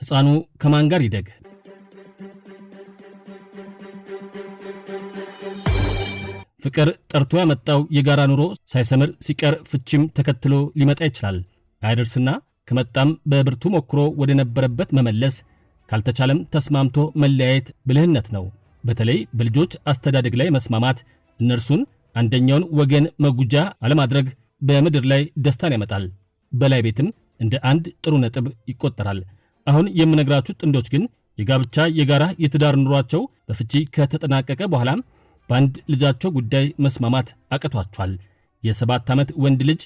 ሕፃኑ ከማን ጋር ይደግ? ፍቅር ጠርቶ ያመጣው የጋራ ኑሮ ሳይሰምር ሲቀር ፍቺም ተከትሎ ሊመጣ ይችላል። አይደርስና ከመጣም በብርቱ ሞክሮ ወደ ነበረበት መመለስ፣ ካልተቻለም ተስማምቶ መለያየት ብልህነት ነው። በተለይ በልጆች አስተዳደግ ላይ መስማማት፣ እነርሱን አንደኛውን ወገን መጉጃ አለማድረግ በምድር ላይ ደስታን ያመጣል። በላይ ቤትም እንደ አንድ ጥሩ ነጥብ ይቆጠራል። አሁን የምነግራችሁ ጥንዶች ግን የጋብቻ የጋራ የትዳር ኑሯቸው በፍቺ ከተጠናቀቀ በኋላ በአንድ ልጃቸው ጉዳይ መስማማት አቅቷቸዋል። የ7 ዓመት ወንድ ልጅ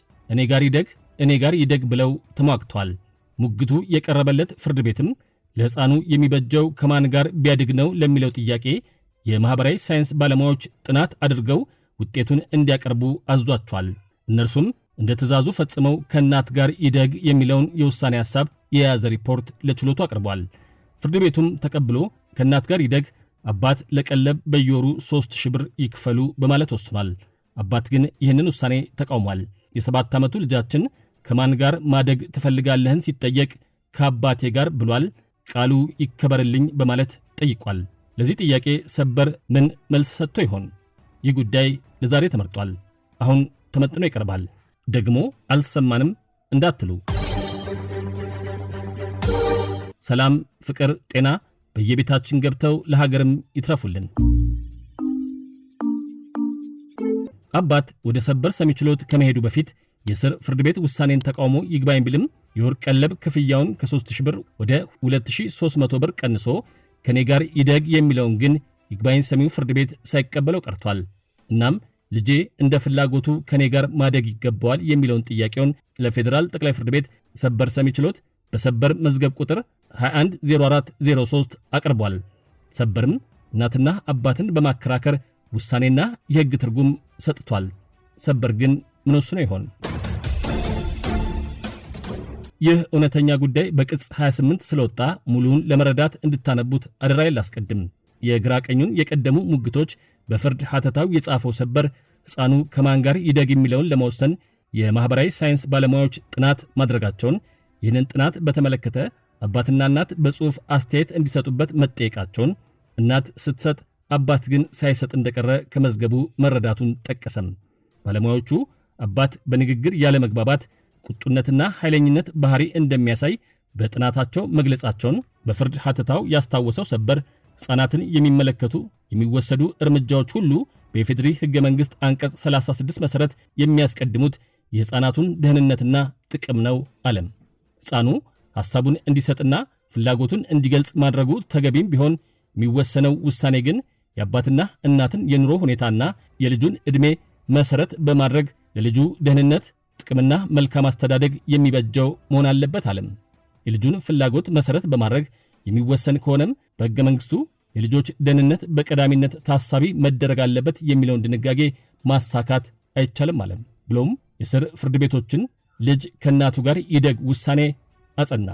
እኔ ጋር ይደግ ብለው ተሟግቷል። ሙግቱ የቀረበለት ፍርድ ቤትም ለሕፃኑ የሚበጀው ከማን ጋር ቢያድግ ነው ለሚለው ጥያቄ የማኅበራዊ ሳይንስ ባለሙያዎች ጥናት አድርገው ውጤቱን እንዲያቀርቡ አዟቸዋል። እነርሱም እንደ ትእዛዙ ፈጽመው ከእናት ጋር ይደግ የሚለውን የውሳኔ ሐሳብ የያዘ ሪፖርት ለችሎቱ አቅርቧል። ፍርድ ቤቱም ተቀብሎ ከእናት ጋር ይደግ፣ አባት ለቀለብ በየወሩ 3000 ብር ይክፈሉ በማለት ወስኗል። አባት ግን ይህንን ውሳኔ ተቃውሟል። የ7 ዓመቱ ልጃችን ከማን ጋር ማደግ ትፈልጋለህን ሲጠየቅ ከአባቴ ጋር ብሏል፣ ቃሉ ይከበርልኝ በማለት ጠይቋል። ለዚህ ጥያቄ ሰበር ምን መልስ ሰጥቶ ይሆን? ይህ ጉዳይ ለዛሬ ተመርጧል። አሁን ተመጥኖ ይቀርባል። ደግሞ አልሰማንም እንዳትሉ። ሰላም፣ ፍቅር፣ ጤና በየቤታችን ገብተው ለሀገርም ይትረፉልን። አባት ወደ ሰበር ሰሚ ችሎት ከመሄዱ በፊት የስር ፍርድ ቤት ውሳኔን ተቃውሞ ይግባኝ ቢልም የወርቅ ቀለብ ክፍያውን ከ3000 ብር ወደ 2300 ብር ቀንሶ ከኔ ጋር ይደግ የሚለውን ግን ይግባኝ ሰሚው ፍርድ ቤት ሳይቀበለው ቀርቷል። እናም ልጄ እንደ ፍላጎቱ ከኔ ጋር ማደግ ይገባዋል የሚለውን ጥያቄውን ለፌዴራል ጠቅላይ ፍርድ ቤት ሰበር ሰሚ ችሎት በሰበር መዝገብ ቁጥር 210403 አቅርቧል። ሰበርም እናትና አባትን በማከራከር ውሳኔና የሕግ ትርጉም ሰጥቷል። ሰበር ግን ምን ወስኖ ይሆን? ይህ እውነተኛ ጉዳይ በቅጽ 28 ስለወጣ ሙሉውን ለመረዳት እንድታነቡት አደራዬን ላስቀድም። የግራ ቀኙን የቀደሙ ሙግቶች በፍርድ ሐተታው የጻፈው ሰበር ሕፃኑ ከማን ጋር ይደግ የሚለውን ለመወሰን የማኅበራዊ ሳይንስ ባለሙያዎች ጥናት ማድረጋቸውን፣ ይህንን ጥናት በተመለከተ አባትና እናት በጽሑፍ አስተያየት እንዲሰጡበት መጠየቃቸውን፣ እናት ስትሰጥ አባት ግን ሳይሰጥ እንደቀረ ከመዝገቡ መረዳቱን ጠቀሰም። ባለሙያዎቹ አባት በንግግር ያለ መግባባት ቁጡነትና ኃይለኝነት ባህሪ እንደሚያሳይ በጥናታቸው መግለጻቸውን በፍርድ ሐተታው ያስታወሰው ሰበር ሕፃናትን የሚመለከቱ የሚወሰዱ እርምጃዎች ሁሉ በኢፌዴሪ ሕገ መንግሥት አንቀጽ 36 መሠረት የሚያስቀድሙት የሕፃናቱን ደህንነትና ጥቅም ነው አለም። ሕፃኑ ሐሳቡን እንዲሰጥና ፍላጎቱን እንዲገልጽ ማድረጉ ተገቢም ቢሆን የሚወሰነው ውሳኔ ግን የአባትና እናትን የኑሮ ሁኔታና የልጁን ዕድሜ መሠረት በማድረግ ለልጁ ደህንነት ጥቅምና መልካም አስተዳደግ የሚበጀው መሆን አለበት አለም። የልጁን ፍላጎት መሠረት በማድረግ የሚወሰን ከሆነም በሕገ መንግሥቱ የልጆች ደህንነት በቀዳሚነት ታሳቢ መደረግ አለበት የሚለውን ድንጋጌ ማሳካት አይቻልም አለም። ብሎም የስር ፍርድ ቤቶችን ልጅ ከእናቱ ጋር ይደግ ውሳኔ አጸና።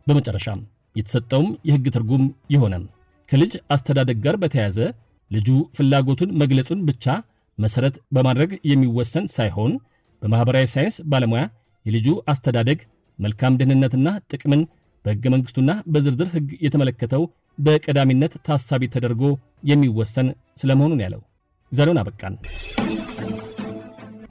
በመጨረሻም የተሰጠውም የሕግ ትርጉም የሆነም ከልጅ አስተዳደግ ጋር በተያያዘ ልጁ ፍላጎቱን መግለጹን ብቻ መሠረት በማድረግ የሚወሰን ሳይሆን በማኅበራዊ ሳይንስ ባለሙያ የልጁ አስተዳደግ መልካም ደህንነትና ጥቅምን በሕገ መንግሥቱና በዝርዝር ሕግ የተመለከተው በቀዳሚነት ታሳቢ ተደርጎ የሚወሰን ስለመሆኑን ያለው። ዛሬውን አበቃን።